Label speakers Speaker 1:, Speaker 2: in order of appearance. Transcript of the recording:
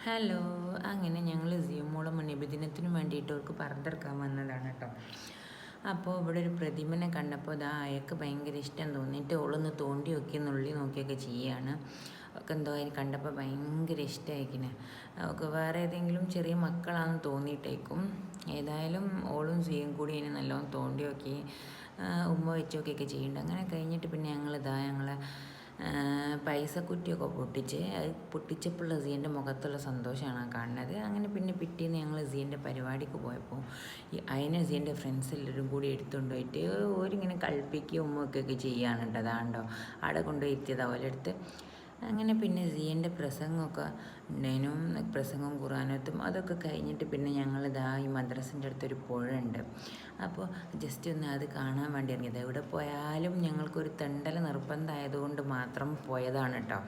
Speaker 1: Hello. അങ്ങനെ ഞങ്ങൾ സിയമോളും നബിദിനത്തിനും വേണ്ടിയിട്ട് അവർക്ക് പറഞ്ഞെടുക്കാൻ വന്നതാണ് കേട്ടോ. അപ്പോൾ ഇവിടെ ഒരു പ്രതിമനെ കണ്ടപ്പോൾ അയാൾക്ക് ഭയങ്കര ഇഷ്ടം തോന്നിയിട്ട് ഓളൊന്ന് തോണ്ടി നോക്കി നുള്ളി നോക്കിയൊക്കെ ചെയ്യുകയാണ്. ഒക്കെ എന്തോ അതിന് കണ്ടപ്പോൾ ഭയങ്കര ഇഷ്ടമായിരിക്കണേ. അവൾക്ക് വേറെ ഏതെങ്കിലും ചെറിയ മക്കളാണെന്ന് തോന്നിയിട്ടേക്കും. ഏതായാലും ഓളും സിയും കൂടി അതിനെ നല്ലോണം തോണ്ടി നോക്കി ഉമ്മ വെച്ച് നോക്കിയൊക്കെ ചെയ്യുന്നുണ്ട്. അങ്ങനെ കഴിഞ്ഞിട്ട് പിന്നെ ഞങ്ങളെ പൈസ കുറ്റിയൊക്കെ പൊട്ടിച്ച് അത് പൊട്ടിച്ചപ്പോഴുള്ള സീൻ്റെ മുഖത്തുള്ള സന്തോഷമാണ് കാണുന്നത്. അങ്ങനെ പിന്നെ പിറ്റേന്ന് ഞങ്ങൾ സീൻ്റെ പരിപാടിക്ക് പോയപ്പോൾ അതിനെ സീൻ്റെ ഫ്രണ്ട്സ് എല്ലാവരും കൂടി എടുത്തുകൊണ്ട് പോയിട്ട് ഓരിങ്ങനെ കളിപ്പിക്കുകയും ഉമ്മയൊക്കെ ചെയ്യുകയാണ് കേട്ടോ. അതാണ്ടോ അവിടെ കൊണ്ടുപോയി ഇരുത്തിയത് ഓലെടുത്ത്. അങ്ങനെ പിന്നെ സിയൻ്റെ പ്രസംഗമൊക്കെ ഉണ്ടായിരുന്നു. പ്രസംഗവും ഖുർആനത്തും അതൊക്കെ കഴിഞ്ഞിട്ട് പിന്നെ ഞങ്ങളിതാ ഈ മദ്രസിൻ്റെ അടുത്തൊരു പുഴയുണ്ട്. അപ്പോൾ ജസ്റ്റ് ഒന്ന് അത് കാണാൻ വേണ്ടി ഇറങ്ങിയത്. എവിടെ പോയാലും ഞങ്ങൾക്കൊരു തെണ്ടൽ നിർബന്ധമായതുകൊണ്ട് മാത്രം പോയതാണ് കേട്ടോ.